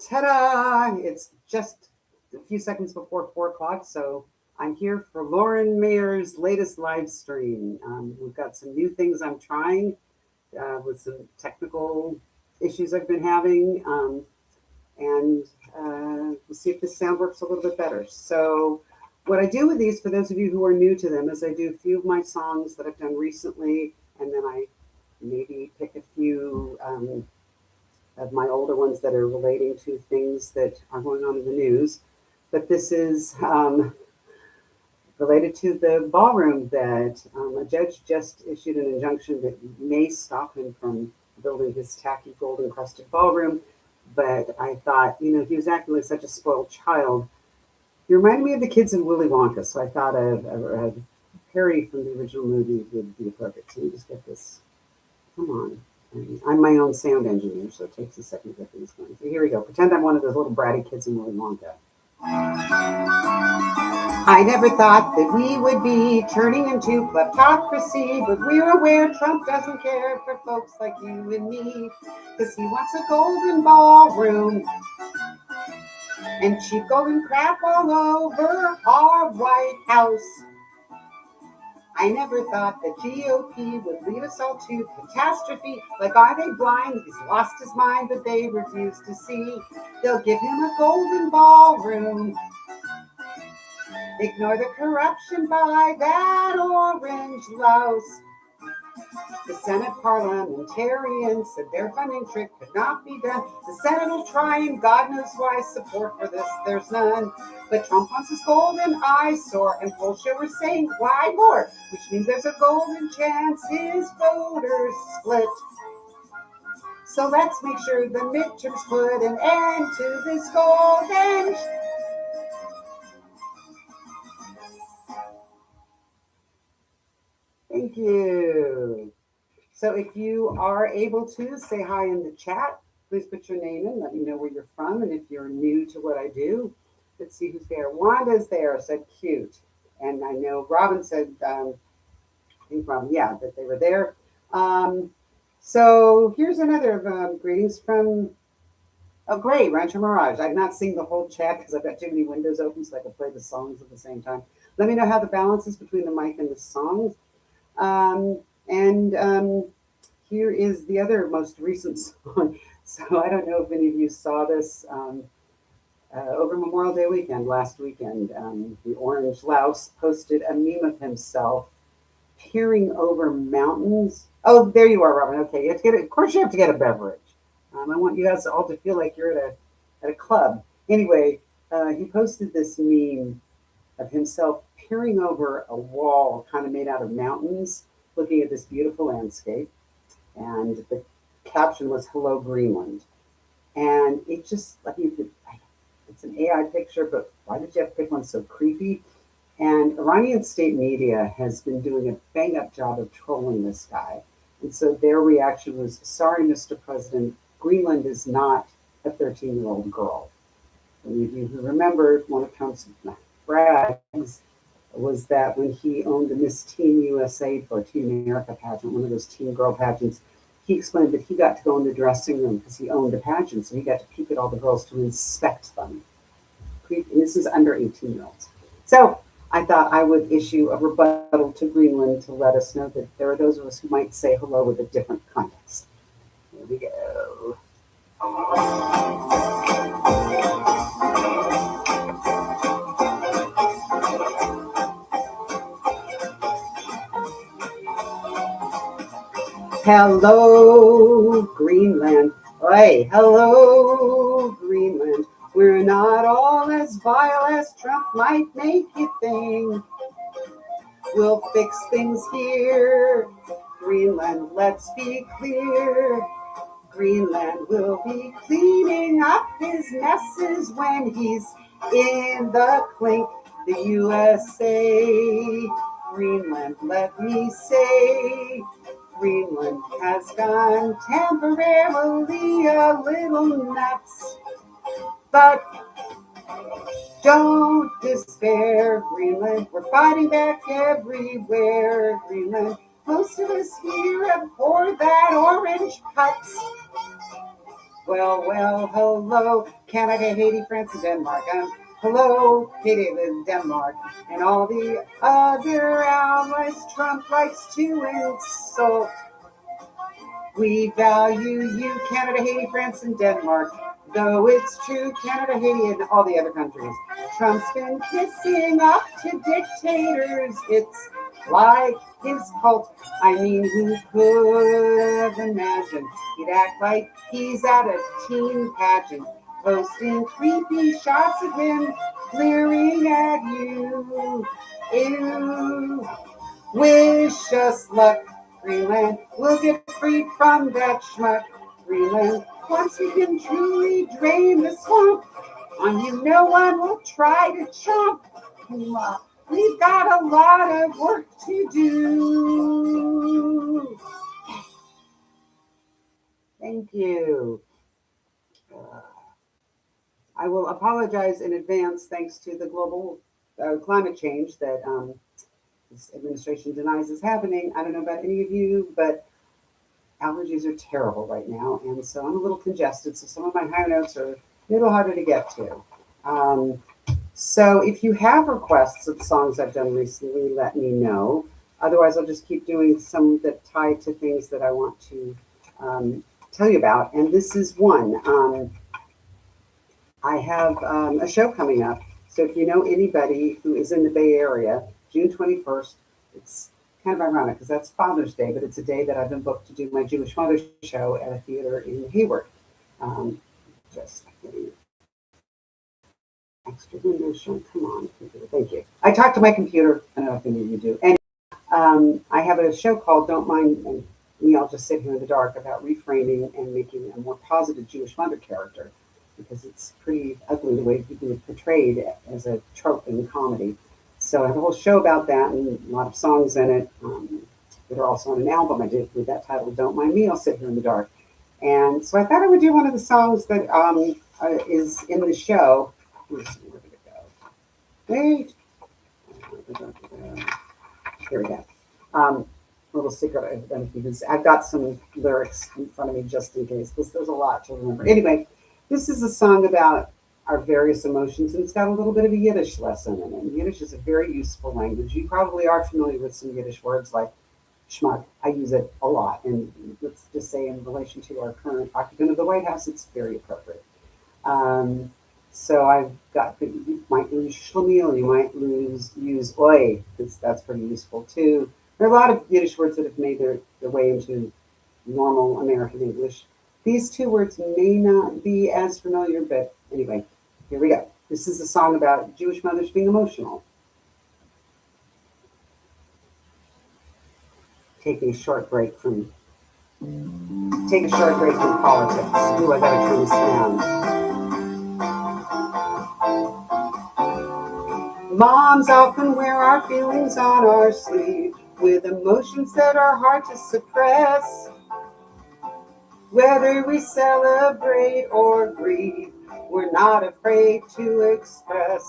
Ta-da! It's just a few seconds before 4 o'clock, so I'm here for Lauren Mayer's latest live stream. We've got some new things I'm trying with some technical issues I've been having, and we'll see if this sound works a little bit better. So what I do with these, for those of you who are new to them, is I do a few of my songs that I've done recently, and then I maybe pick a few of my older ones that are relating to things that are going on in the news. But this is related to the ballroom that a judge just issued an injunction that may stop him from building his tacky gold encrusted ballroom. But I thought, he was acting like such a spoiled child. He reminded me of the kids in Willy Wonka, so I thought a parody from the original movie would be appropriate. So let me just get this. Come on. I'm my own sound engineer, so it takes a second to get things going. So here we go. Pretend I'm one of those little bratty kids in Willy Wonka. I never thought that we would be turning into kleptocracy, but we're aware Trump doesn't care for folks like you and me, because he wants a golden ballroom and cheap golden crap all over our White House. I never thought the GOP would lead us all to catastrophe. Like, are they blind? He's lost his mind, but they refuse to see. They'll give him a golden ballroom. Ignore the corruption by that orange louse. The Senate parliamentarians said their funding trick could not be done. The Senate will try, and God knows why. Support for this, there's none. But Trump wants his golden eyesore, and poll showers saying, why more? Which means there's a golden chance his voters split. So let's make sure the midterms put an end to this golden. Thank you. So if you are able to, say hi in the chat. Please put your name in. Let me know where you're from. And if you're new to what I do, let's see who's there. Wanda's there, said cute. And I know Robin said, I think Robin, yeah, that they were there. So here's another greetings from, great, Rancho Mirage. I've not seen the whole chat because I've got too many windows open so I can play the songs at the same time. Let me know how the balance is between the mic and the songs. Here is the other most recent song. So I don't know if any of you saw this over Memorial Day weekend, last weekend. The Orange Louse posted a meme of himself peering over mountains. Oh, there you are, Robin. Okay, you have to get it. Of course, you have to get a beverage. I want you guys all to feel like you're at a club. Anyway, he posted this meme of himself peering over a wall kind of made out of mountains, looking at this beautiful landscape. And the caption was, hello, Greenland. And it just, it's an AI picture, but why did you have to pick one so creepy? And Iranian state media has been doing a bang-up job of trolling this guy. And so their reaction was, sorry, Mr. President, Greenland is not a 13-year-old girl. Any of you who remember, one of Trump's brags was that when he owned the Miss Teen USA or Teen America pageant, one of those teen girl pageants, he explained that he got to go in the dressing room because he owned a pageant, so he got to peek at all the girls to inspect them. And this is under 18-year-olds. So I thought I would issue a rebuttal to Greenland to let us know that there are those of us who might say hello with a different context. Here we go. Hello, Greenland. Hey, hello, Greenland. We're not all as vile as Trump might make you think. We'll fix things here. Greenland, let's be clear. Greenland will be cleaning up his messes when he's in the clink. The USA. Greenland, let me say. Greenland has gone temporarily a little nuts. But don't despair, Greenland. We're fighting back everywhere, Greenland. Most of us here abhor that orange putz. Well, well, hello, Canada, Haiti, France, and Denmark. Hello, Haiti, Denmark, and all the other allies Trump likes to insult. We value you, Canada, Haiti, France, and Denmark. Though it's true, Canada, Haiti, and all the other countries. Trump's been kissing up to dictators. It's like his cult. I mean, who could have imagined he'd act like he's at a teen pageant, posting creepy shots of him leering at you. Ew. Wish us luck, Greenland. We'll get freed from that schmuck. Greenland, once we can truly drain the swamp, on you no one will try to chomp. We've got a lot of work to do. Thank you. I will apologize in advance, thanks to the global climate change that this administration denies is happening. I don't know about any of you, but allergies are terrible right now, and so I'm a little congested, so some of my higher notes are a little harder to get to. So if you have requests of songs I've done recently, let me know. Otherwise, I'll just keep doing some that tie to things that I want to tell you about, and this is one. I have a show coming up, so if you know anybody who is in the Bay Area, June 21st, it's kind of ironic because that's Father's Day, but it's a day that I've been booked to do my Jewish Mother show at a theater in Hayward. Just getting extra window show. Come on, computer. Thank you. I talk to my computer. I don't know if any of you do. And I have a show called Don't Mind Me, I'll Just Sit Here in the Dark, about reframing and making a more positive Jewish mother character, because it's pretty ugly the way people are portrayed as a trope in comedy. So I have a whole show about that and a lot of songs in it that are also on an album I did with that title, Don't Mind Me, I'll Sit Here in the Dark. And so I thought I would do one of the songs that is in the show. Where did it go? Wait. Here we go. A little secret because I've got some lyrics in front of me just in case, because there's a lot to remember. Anyway, this is a song about our various emotions, and it's got a little bit of a Yiddish lesson in it. And Yiddish is a very useful language. You probably are familiar with some Yiddish words like schmuck. I use it a lot, and let's just say in relation to our current occupant of the White House, it's very appropriate. So I've got, you might lose schlemiel, you might use oi, because that's pretty useful too. There are a lot of Yiddish words that have made their way into normal American English. These two words may not be as familiar, but anyway, here we go. This is a song about Jewish mothers being emotional. Take a short break from politics. Ooh, I gotta turn this down. Moms often wear our feelings on our sleeve with emotions that are hard to suppress. Whether we celebrate or grieve, we're not afraid to express.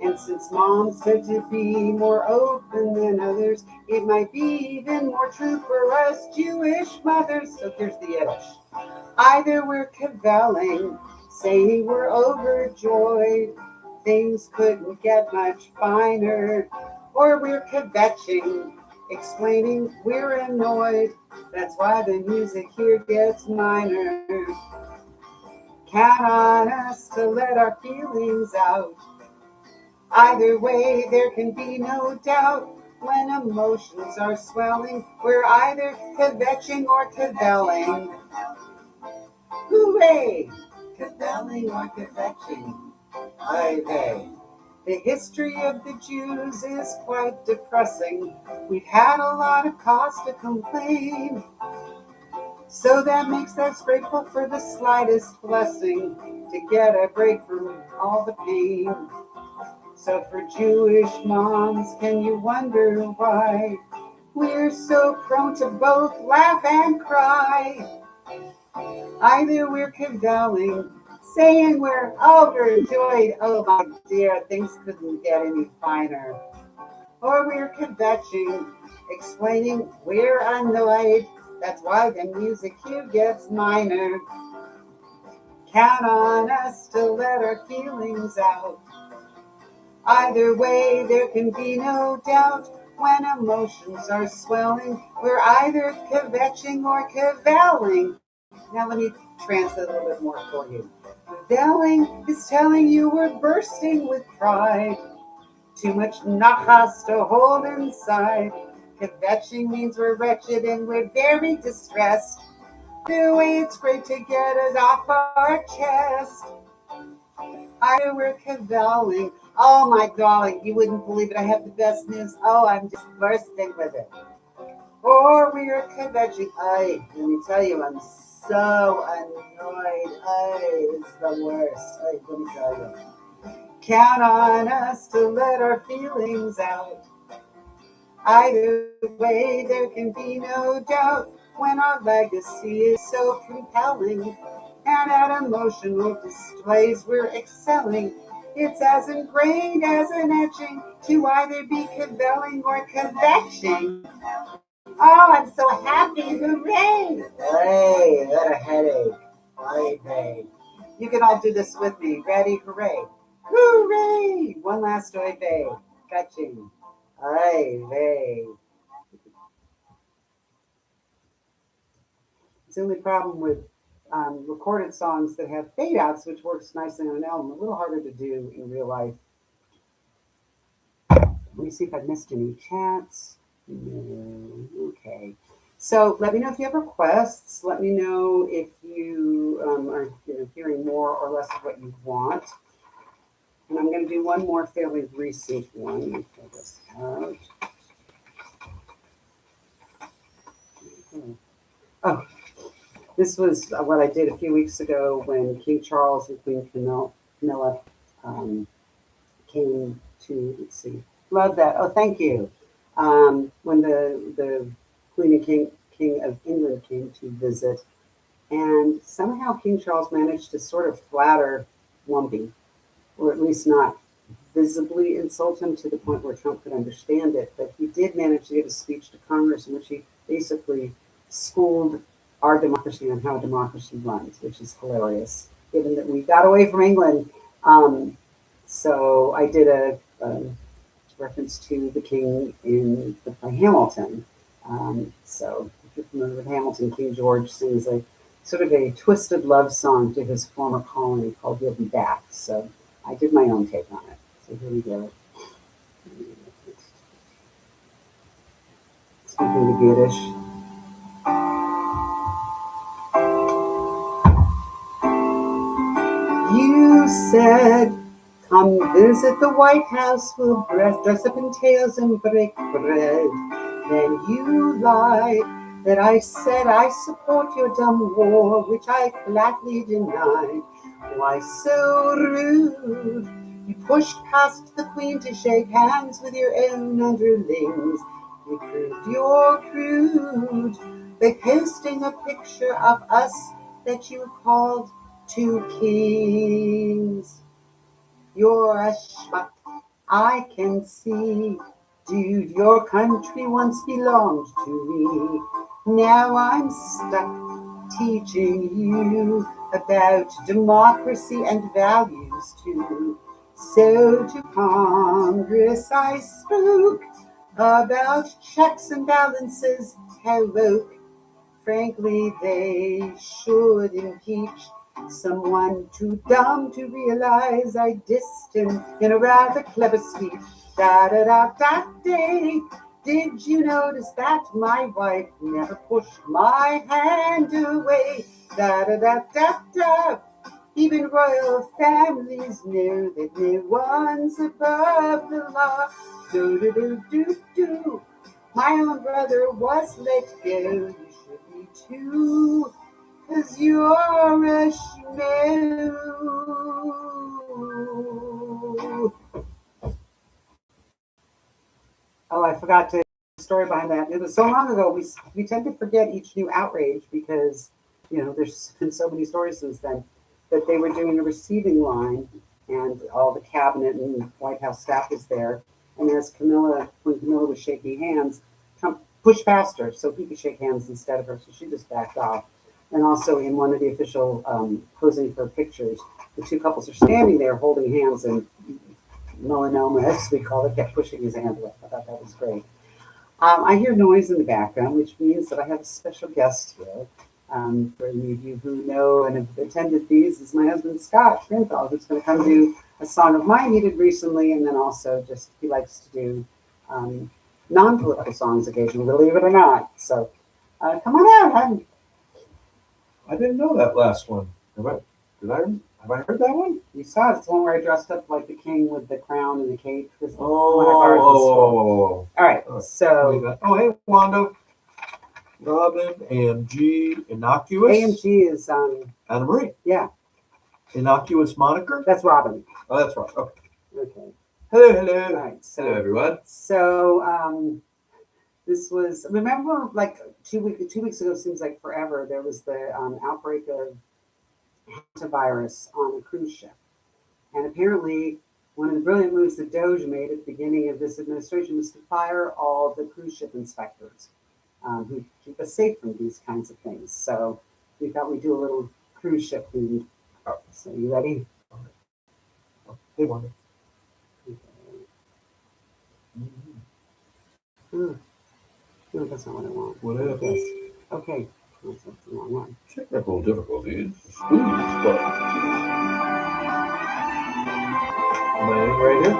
And since moms tend to be more open than others, it might be even more true for us Jewish mothers. So here's the Yiddish. Either we're cavelling, saying we're overjoyed, things couldn't get much finer, or we're kvetching, explaining we're annoyed. That's why the music here gets minor. Count on us to let our feelings out. Either way, there can be no doubt. When emotions are swelling, we're either kvetching or cavelling. Hooray! Cavelling or kvetching. Hey. The history of the Jews is quite depressing. We've had a lot of cause to complain. So that makes us grateful for the slightest blessing, to get a break from all the pain. So for Jewish moms, can you wonder why we're so prone to both laugh and cry? Either we're cavelling, saying we're overjoyed, oh my dear, things couldn't get any finer. Or we're kvetching, explaining we're annoyed, that's why the music here gets minor. Count on us to let our feelings out. Either way, there can be no doubt. When emotions are swelling, we're either kvetching or cavelling. Now let me translate a little bit more for you. Cavelling is telling you we're bursting with pride. Too much nachas to hold inside. Kvetching means we're wretched and we're very distressed. Either way, it's great to get it off our chest. Either we're cavelling. Oh my darling, you wouldn't believe it. I have the best news. Oh, I'm just bursting with it. Or we are kvetching. Ay, let me tell you, I'm so annoyed. Ay, it's the worst. Ay, let me tell you. Count on us to let our feelings out. Either way, there can be no doubt when our legacy is so compelling. And at emotional displays we're excelling. It's as ingrained as an etching to either be cavelling or kvetching. Oh, I'm so happy. Hooray! Hey, I got a headache. Hey. You can all do this with me. Ready? Hooray. Hooray! One last oy vey. Catching. Ay vey. It's the only problem with recorded songs that have fade outs, which works nicely on an album. A little harder to do in real life. Let me see if I've missed any chats. No. Okay. So let me know if you have requests. Let me know if you are hearing more or less of what you want. And I'm going to do one more fairly recent one. Let me pull this out. Oh, this was what I did a few weeks ago when King Charles and Queen Camilla came to, let's see, love that. Oh, thank you. When the Queen and King of England came to visit, and somehow King Charles managed to sort of flatter Lumpy, or at least not visibly insult him to the point where Trump could understand it. But he did manage to give a speech to Congress in which he basically schooled our democracy on how democracy runs, which is hilarious, given that we got away from England. So I did a reference to the king in the play Hamilton. So if you're familiar with Hamilton, King George sings a sort of a twisted love song to his former colony called "You'll Be Back." So I did my own take on it. So here we go. Speaking the Yiddish. You said, come visit the White House, we'll dress up in tails and break bread. Then you lied that I said I support your dumb war, which I flatly denied. Why so rude? You pushed past the Queen to shake hands with your own underlings. You proved you're crude by posting a picture of us that you called two kings. You're a schmuck, I can see. Dude, your country once belonged to me. Now I'm stuck teaching you about democracy and values too. So to Congress I spoke about checks and balances, how woke. Frankly, they should impeach someone too dumb to realize I dissed him in a rather clever speech. Da-da-da-da-day. Did you notice that my wife never pushed my hand away? Da-da-da-da-da. Even royal families know that no one's above the law. Do-do-do-do-do. My own brother was let go. You should be too, 'cause you're a schmoo. Oh, I forgot to the story behind that. It was so long ago. We tend to forget each new outrage because there's been so many stories since then. That they were doing a receiving line, and all the cabinet and White House staff was there. And as when Camilla was shaking hands, Trump pushed past her so he could shake hands instead of her. So she just backed off. and also in one of the official posing for pictures, the two couples are standing there holding hands, and melanoma, as we call it, kept pushing his hand away. I thought that was great. I hear noise in the background, which means that I have a special guest here. For any of you who know and have attended these, is my husband Scott Grinthal, who's going to come do a song of mine he did recently, and then also just he likes to do non-political songs occasionally, believe it or not. So come on out. I didn't know that last one. Have I heard that one? You saw it. It's the one where I dressed up like the king with the crown and the cape. Oh. All right. So. Oh, hey, Wanda. Robin, AMG, Innocuous. AMG is Anna Marie. Yeah. Innocuous moniker? That's Robin. Oh, that's right. Okay. Okay. Hello. All right. So, hello, everyone. So this was, remember, like 2 weeks ago, seems like forever, there was the outbreak of hantavirus on a cruise ship. And apparently, one of the brilliant moves that Doge made at the beginning of this administration was to fire all the cruise ship inspectors who keep us safe from these kinds of things. So we thought we'd do a little cruise ship theme. So you ready? Hey, Wanda. Okay. No, that's not what I want. What else? Yes. Okay. That's the wrong one. Technical difficulties. Squeeze button. Am I in right here?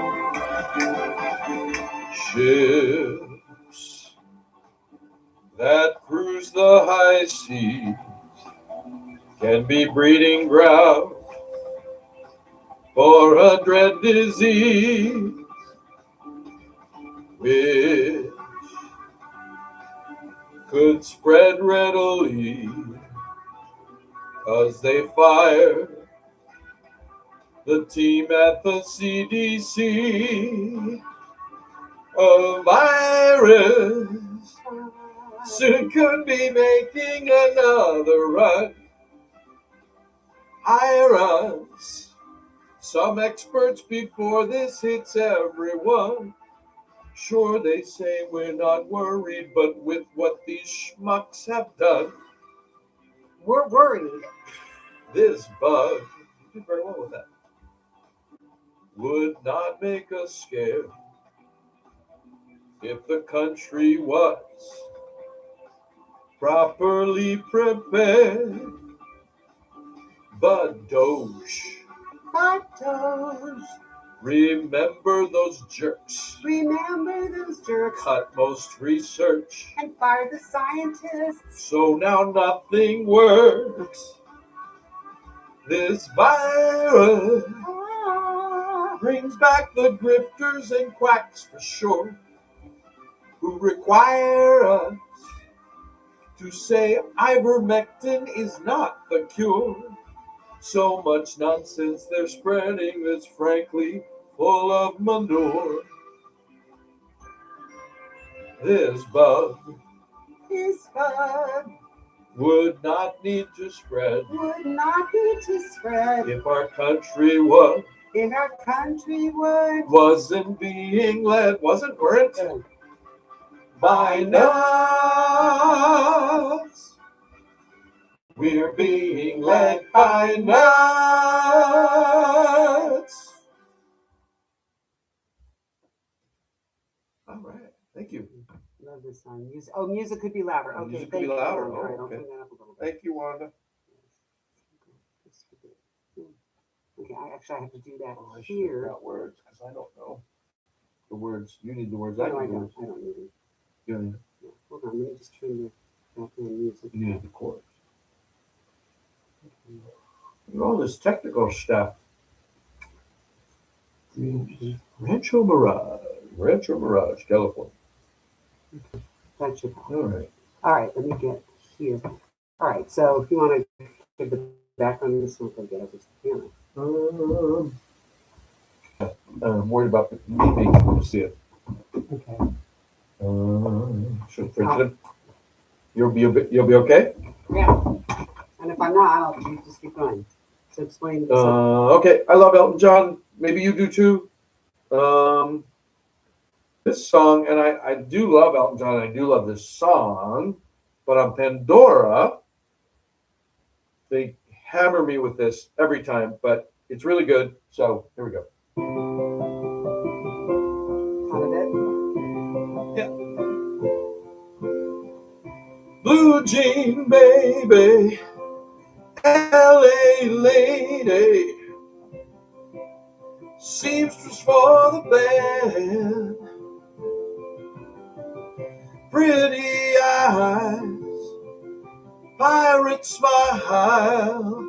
Ships that cruise the high seas can be breeding ground for a dread disease, which could spread readily, 'cause they fire the team at the CDC. A virus soon could be making another run. Hire us, some experts, before this hits everyone. Sure, they say we're not worried, but with what these schmucks have done, We're worried. this bug, you did very well with that, would not make us scared if the country was properly prepared. But Doge, remember those jerks. Remember those jerks. Cut most research. And fire the scientists. So now nothing works. This virus brings back the grifters and quacks for sure, who require us to say ivermectin is not the cure. So much nonsense they're spreading that's frankly full of manure. This bug would not need to spread. If our country wasn't being led, weren't by nuts. We're being led by nuts. All right, thank you. Love this song. Music could be louder. Okay, music could be louder. All right, Oh, okay. I'll turn that up a little bit. Thank you, Wanda. Okay, I have to do that I should here. have got words because I don't know the words. You need the words. No, I I need the words. don't need it. You don't need it. Yeah. Hold on, let me just turn the background music. You need the chords. And all this technical stuff. Rancho Mirage, California. That should help. All right. All right, let me get here. All right, so if you want to give the background music, we'll get over to the piano. I'm worried about me being able to see it. Okay. Should print it. You'll be okay? Yeah. And if I'm not, I'll just keep going. So explain this. Okay. I love Elton John. Maybe you do too. This song, and I do love Elton John. I do love this song, but on Pandora, They hammer me with this every time, but it's really good. So here we go. Out of it. Yeah. Blue jean baby, LA lady, seamstress for the band, pretty eyes, pirate smile.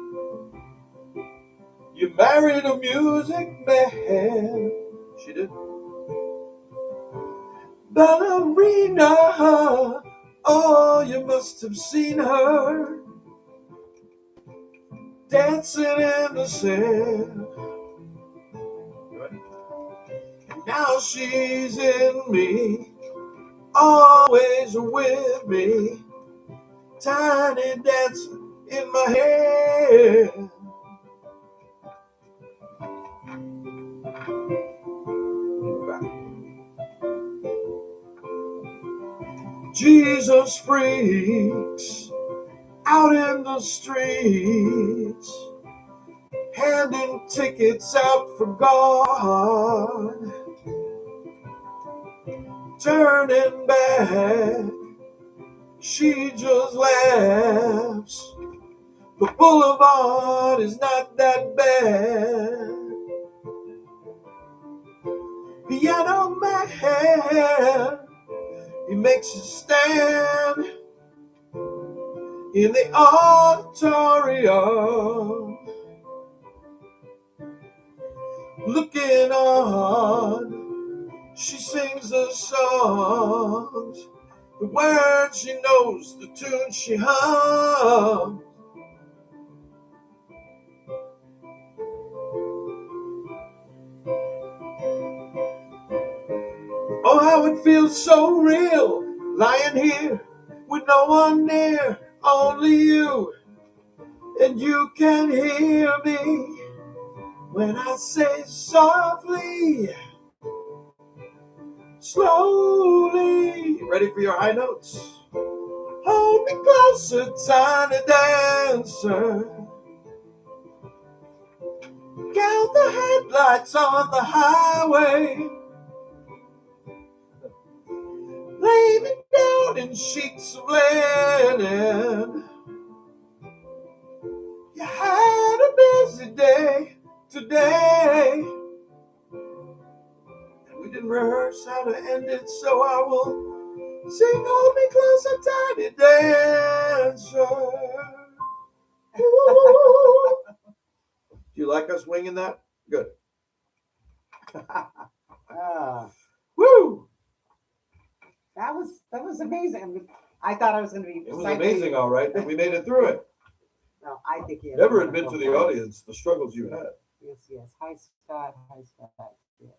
You married a music man. She did. Ballerina. Oh, you must have seen her dancing in the sand. And now she's in me, always with me, tiny dancer in my head. Jesus freaks out in the streets, handing tickets out for God, turning back, she just laughs. The boulevard is not that bad. Piano man, he makes a stand in the auditorium, looking on. She sings the songs, the words she knows, the tune she hums. Oh, how it feels so real, lying here with no one near, only you, and you can hear me when I say softly, slowly. Ready for your high notes? Hold me closer, tiny dancer. Count the headlights on the highway. Lay me down in sheets of linen. You had a busy day today, and we didn't rehearse how to end it, so I will sing Hold Me Closer, Tiny Dancer. Ooh. Do you like us winging that? Good. Woo! That was amazing. I mean, I thought I was going to be. It was amazing, all right, that we made it through it. No, I think you Never admit to the audience the struggles you had. Yes. Hi, Scott. Yeah.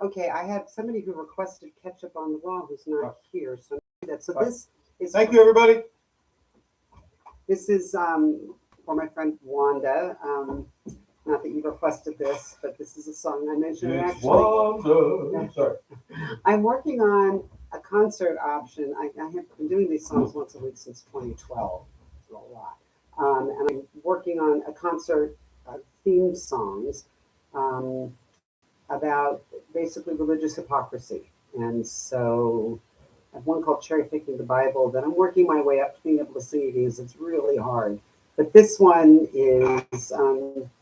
Okay, I had somebody who requested ketchup on the wall who's not here. So this is. Thank you, everybody. This is for my friend Wanda. Not that you requested this, but this is a song I mentioned. It's Wanda. Sorry. I'm working on a concert option. I have been doing these songs once a week since 2012. It's a lot. And I'm working on a concert themed songs about basically religious hypocrisy. And so I have one called Cherry Picking the Bible that I'm working my way up to being able to sing it because it's really hard. But this one is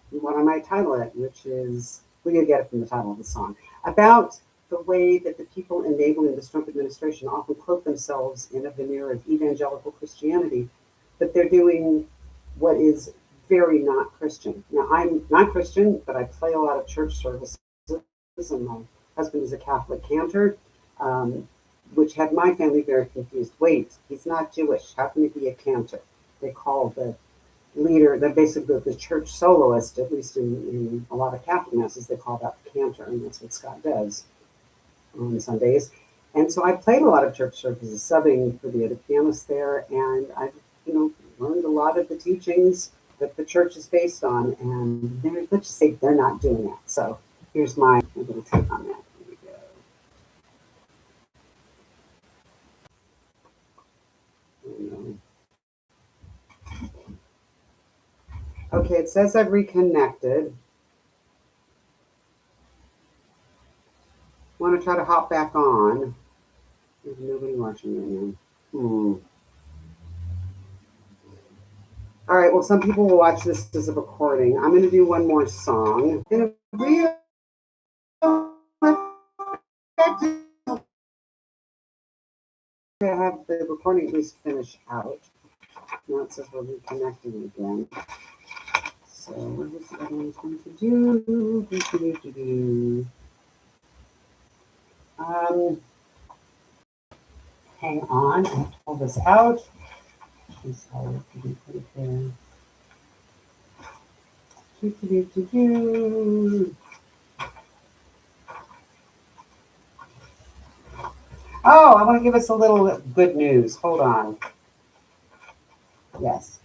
what I might title it, which is, we can get it from the title of the song, about the way that the people enabling this Trump administration often cloak themselves in a veneer of evangelical Christianity, but they're doing what is very not Christian. Now, I'm not Christian, but I play a lot of church services, and my husband is a Catholic cantor, which had my family very confused. Wait, he's not Jewish. How can he be a cantor? They call the leader, basically the church soloist, at least in a lot of Catholic masses, they call that the cantor, and that's what Scott does on Sundays. And so I played a lot of church services, subbing for the other pianists there, and I've learned a lot of the teachings that the church is based on, and let's just say they're not doing that. So here's my little take on that. Here we go. Okay, it says I've reconnected. Want to try to hop back on. There's nobody watching right now. All right, well, some people will watch this as a recording. I'm going to do one more song. In a real I have the recording at least finish out. Now it says we're reconnecting again. So what is the other one going to do? Hang on, I have to pull this out. I'm sorry, I didn't put it there. Oh, I want to give us a little good news. Hold on. Yes.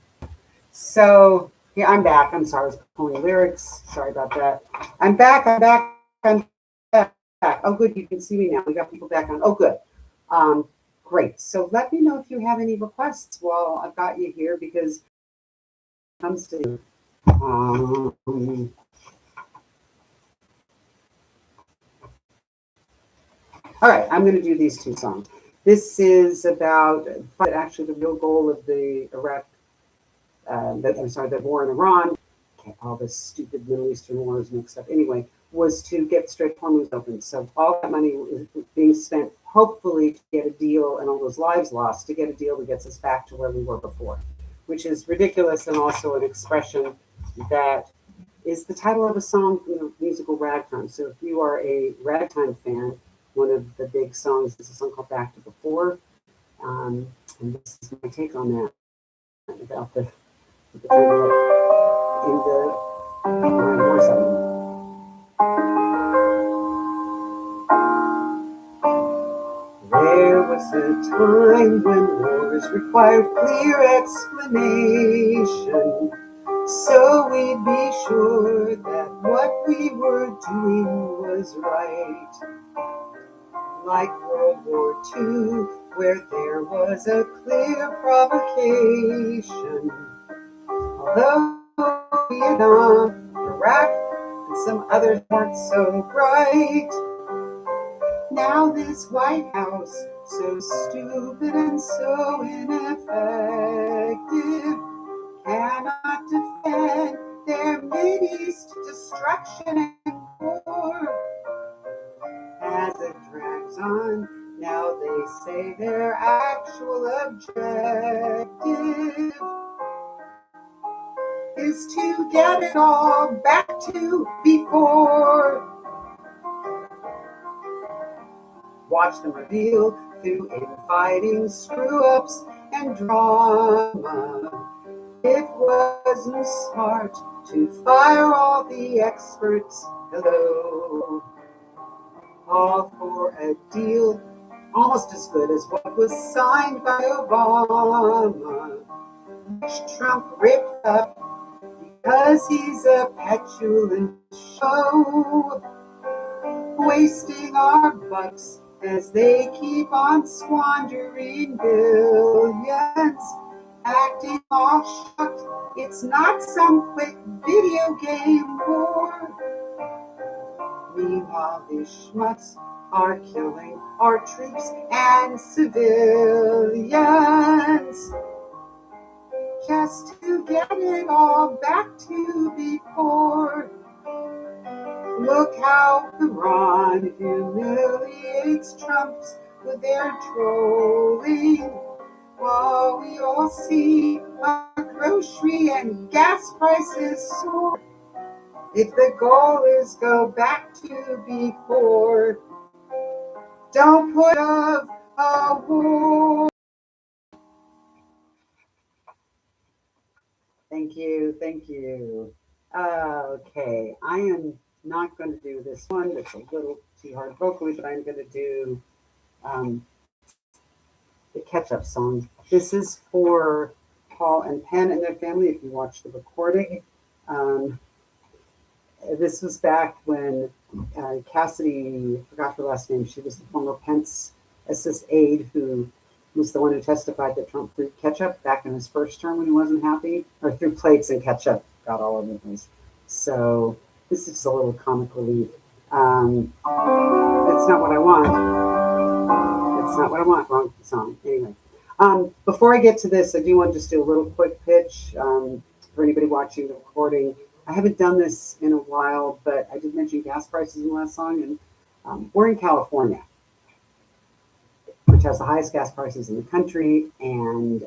So, yeah, I'm back. I'm sorry, I was pulling lyrics. Sorry about that. I'm back. I'm back. Oh, good. You can see me now. We got people back on. Oh, good. Great. So let me know if you have any requests while I've got you here because it comes to all right, I'm going to do these two songs. This is about actually the real goal of the Iraq, the war in Iran. Okay, all this stupid Middle Eastern wars mixed up. Anyway, was to get Strait Hormuz open. So all that money is being spent, hopefully, to get a deal, and all those lives lost to get a deal that gets us back to where we were before, which is ridiculous and also an expression that is the title of a song from the musical Ragtime. So if you are a Ragtime fan, one of the big songs is a song called Back to Before. And this is my take on that, about the in the war zone. There was a time when wars required clear explanation, so we'd be sure that what we were doing was right. Like World War II, where there was a clear provocation. Although Vietnam, Iraq, and some others weren't so bright. Now this White House, so stupid and so ineffective, cannot defend their Mideast destruction and war. As it drags on, now they say their actual objective is to get it all back to before. Watch them reveal through infighting, screw-ups, and drama. It wasn't smart to fire all the experts. Hello. All for a deal almost as good as what was signed by Obama, which Trump ripped up because he's a petulant show, wasting our bucks as they keep on squandering billions, acting all shocked it's not some quick video game war. Meanwhile, these schmucks are killing our troops and civilians just to get it all back to before. Look how Iran humiliates Trumps with their trolling, while we all see our grocery and gas prices soar. If the goal is go back to before, don't put up a war. Thank you, thank you. Okay, I am not going to do this one. It's a little too hard vocally, but I'm going to do the catch-up song. This is for Paul and Penn and their family. If you watch the recording, this was back when Cassidy, I forgot her last name, she was the former Pence assist aide who was the one who testified that Trump threw ketchup back in his first term when he wasn't happy, or threw plates and ketchup got all over the place. So this is just a little comic relief. It's not what I want. It's not what I want. Wrong song. Anyway, before I get to this, I do want to just do a little quick pitch for anybody watching the recording. I haven't done this in a while, but I did mention gas prices in the last song, and we're in California, which has the highest gas prices in the country. And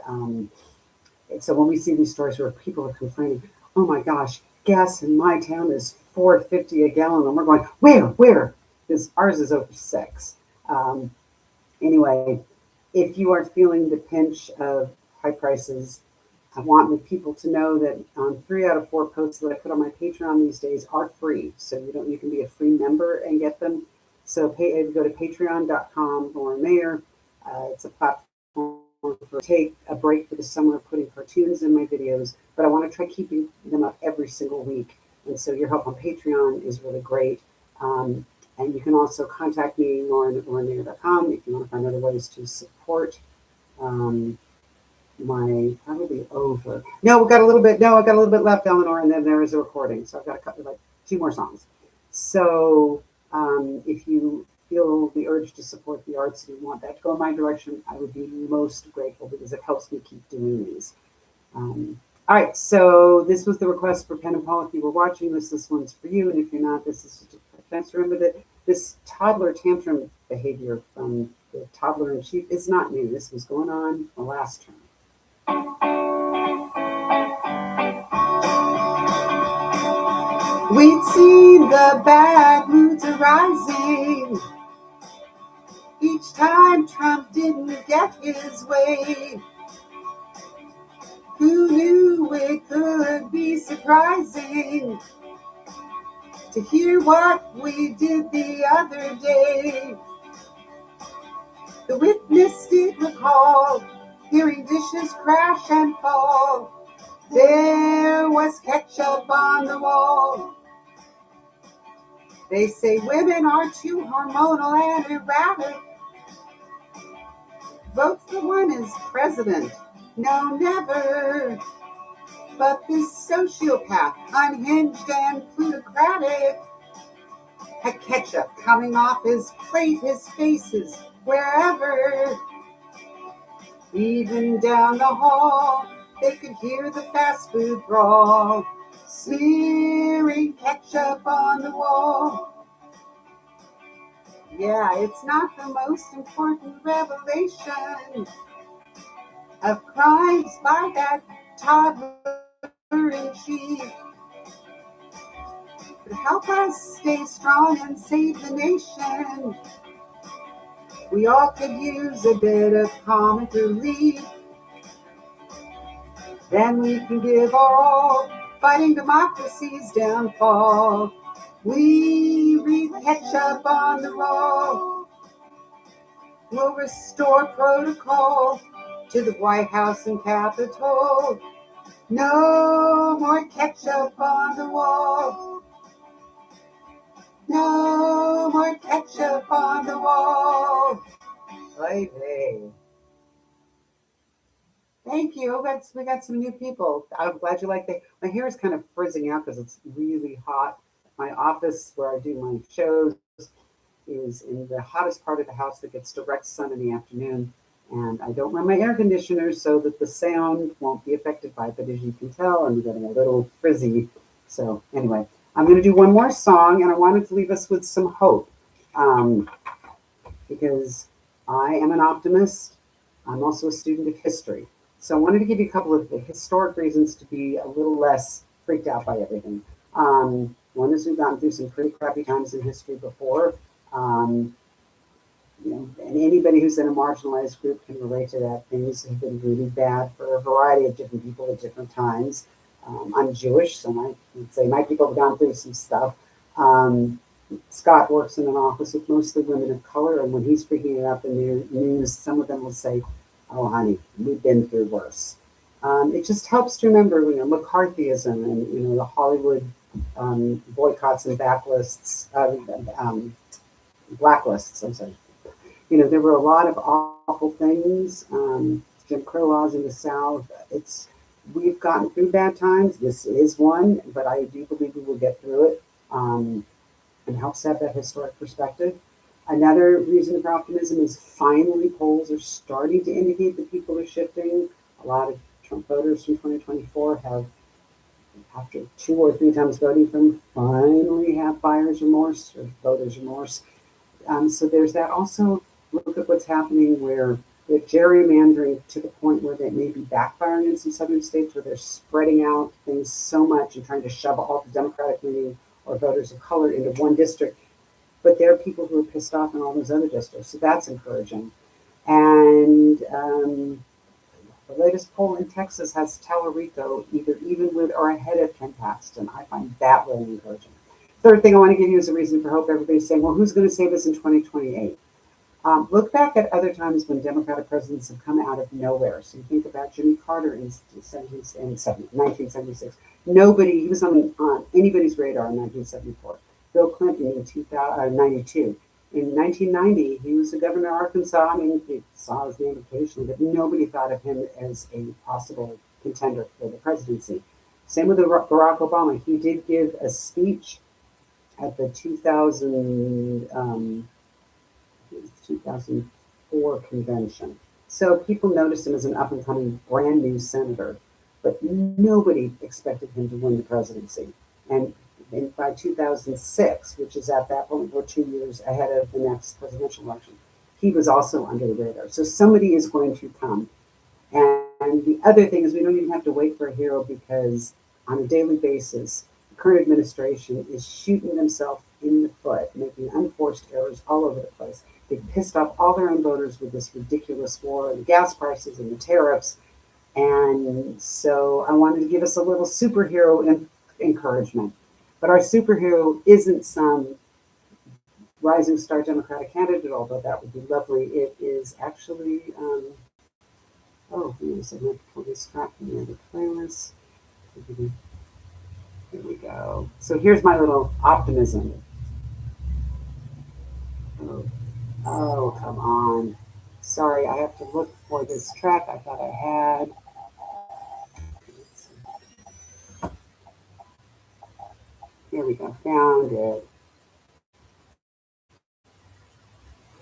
so when we see these stories where people are complaining, oh my gosh, gas in my town is $4.50 a gallon, and we're going, where? Because ours is over 6. Anyway, if you are feeling the pinch of high prices, I want people to know that 3 out of 4 posts that I put on my Patreon these days are free. So you can be a free member and get them. So go to patreon.com, Lauren Mayer. It's a platform for take a break for the summer, putting cartoons in my videos, but I want to try keeping them up every single week. And so your help on Patreon is really great. And you can also contact me, Lauren at laurenmayer.com, if you want to find other ways to support my probably over. No, we got a little bit. No, I got a little bit left, Eleanor, and then there is a recording. So I've got a couple, like 2 more songs. So if you feel the urge to support the arts and you want that to go in my direction, I would be most grateful because it helps me keep doing these. All right, so this was the request for Pen and Paul. If you were watching this one's for you, and if you're not, this is just a chance to remember that this toddler tantrum behavior from the toddler in chief is not new. This was going on the last term. We'd seen the bad moods arising each time Trump didn't get his way. Who knew it could be surprising to hear what we did the other day? The witness did recall hearing dishes crash and fall. There was ketchup on the wall. They say women are too hormonal and erratic. Vote for one as president. No, never. But this sociopath, unhinged and plutocratic, had ketchup coming off his plate, his faces, wherever. Even down the hall, they could hear the fast food brawl, smearing ketchup on the wall. Yeah, it's not the most important revelation of crimes by that toddler in chief. But help us stay strong and save the nation. We all could use a bit of comic relief. Then we can give our all, fighting democracy's downfall. We read ketchup on the wall. We'll restore protocol to the White House and Capitol. No more ketchup on the wall. No more ketchup on the wall. Hey. Thank you. We got some new people. I'm glad you like that. My hair is kind of frizzing out because it's really hot. My office where I do my shows is in the hottest part of the house that gets direct sun in the afternoon. And I don't run my air conditioner so that the sound won't be affected by it. But as you can tell, I'm getting a little frizzy. So anyway, I'm going to do one more song, and I wanted to leave us with some hope because I am an optimist. I'm also a student of history. So I wanted to give you a couple of historic reasons to be a little less freaked out by everything. One is we've gone through some pretty crappy times in history before. And anybody who's in a marginalized group can relate to that. Things have been really bad for a variety of different people at different times. I'm Jewish, so my people have gone through some stuff. Scott works in an office with mostly women of color, and when he's speaking about the news, some of them will say, "Oh, honey, we've been through worse." It just helps to remember, McCarthyism and the Hollywood boycotts and blacklists. I'm sorry. There were a lot of awful things. Jim Crow laws in the South. we've gotten through bad times. This is one, but I do believe we will get through it. And helps have that historic perspective. Another reason for optimism is finally polls are starting to indicate that people are shifting. A lot of Trump voters from 2024 have, after 2 or 3 times voting for him, finally have buyer's remorse or voters' remorse. So there's that. Also, look at what's happening where the gerrymandering to the point where they may be backfiring in some southern states where they're spreading out things so much and trying to shove all the Democratic leaning or voters of color into one district. But there are people who are pissed off in all those other districts. So that's encouraging. And the latest poll in Texas has Tellerico either even with or ahead of Ken Paxton. I find that really encouraging. Third thing I want to give you is a reason for hope. Everybody's saying, well, who's going to save us in 2028? Look back at other times when Democratic presidents have come out of nowhere. So you think about Jimmy Carter in 1976. Nobody, he was on anybody's radar in 1974. Bill Clinton in 1992. In 1990, he was the governor of Arkansas. I mean, he saw his name occasionally, but nobody thought of him as a possible contender for the presidency. Same with Barack Obama. He did give a speech at the 2004 convention. So people noticed him as an up and coming brand new senator, but nobody expected him to win the presidency. And by 2006, which is at that point, we're 2 years ahead of the next presidential election, he was also under the radar. So somebody is going to come. And the other thing is, we don't even have to wait for a hero because on a daily basis, the current administration is shooting themselves in the foot, making unforced errors all over the place. They've pissed off all their own voters with this ridiculous war and the gas prices and the tariffs. And so I wanted to give us a little superhero encouragement. But our superhero isn't some rising star Democratic candidate, although that would be lovely. It is actually, oh, wait a second, I have to pull this track from the other playlist. Here we go. So here's my little optimism. Oh, oh, come on. Sorry, I have to look for this track I thought I had. Here we go. Found it.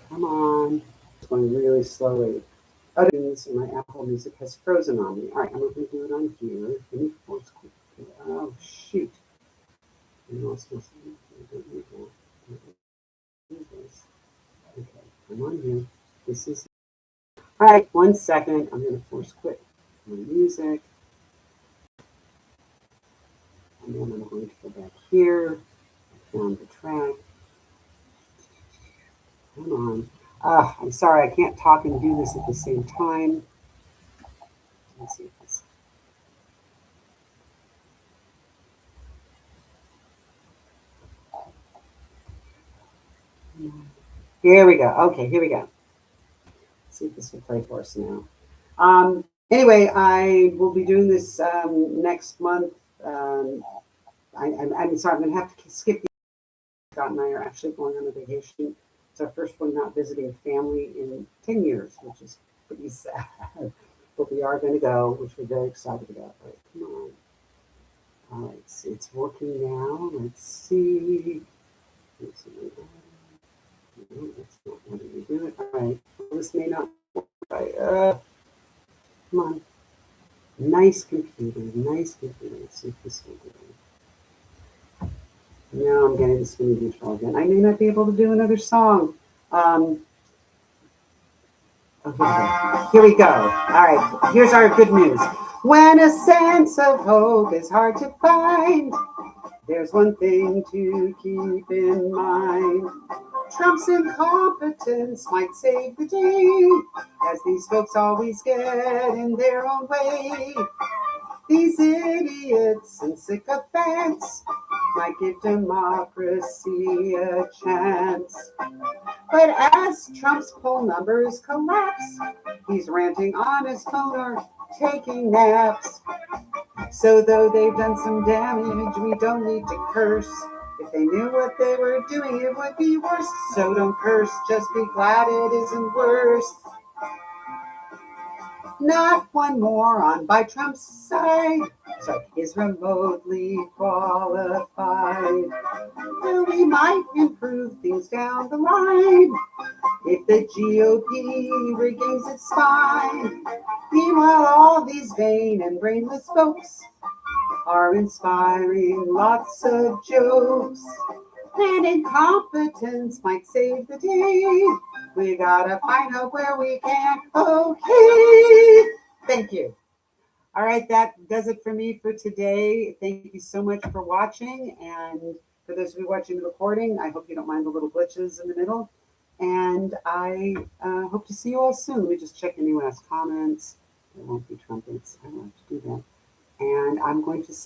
Come on. It's going really slowly. Other things in my Apple Music has frozen on me. All right, I'm going to do it on here. Oh, shoot. Okay, I'm on here. This is. All right, 1 second. I'm going to force quit my music. And then I'm going to go back here. I found the track. Come on. I'm sorry, I can't talk and do this at the same time. Let's see if this. Here we go. Okay, here we go. Let's see if this will play for us now. Anyway, I will be doing this next month. I'm sorry, I'm going to have to skip. Scott and I are actually going on a vacation. It's our first one not visiting family in 10 years, which is pretty sad. But we are going to go, which we're very excited about. All right, come on. All right, it's working now. Let's see. No, that's not letting me do it. All right, this may not work. Right. Come on. Nice computer, nice computer. Let's see if this will do it. Now I'm getting the spinning beach ball again. I may not be able to do another song. Okay, here we go. All right, here's our good news. When a sense of hope is hard to find, there's one thing to keep in mind. Trump's incompetence might save the day, as these folks always get in their own way. These idiots and sycophants might give democracy a chance. But as Trump's poll numbers collapse, he's ranting on his phone or taking naps. So though they've done some damage, we don't need to curse. If they knew what they were doing, it would be worse. So don't curse, just be glad it isn't worse. Not one moron by Trump's side is remotely qualified. Well, we might improve things down the line if the GOP regains its spine. Meanwhile, all these vain and brainless folks are inspiring lots of jokes. And incompetence might save the day. We gotta find out where we can. Okay. Thank you. All right, that does it for me for today. Thank you so much for watching. And for those of you watching the recording, I hope you don't mind the little glitches in the middle. And I hope to see you all soon. Let me just check anyone has comments. There won't be trumpets. I don't have to do that. And I'm going to say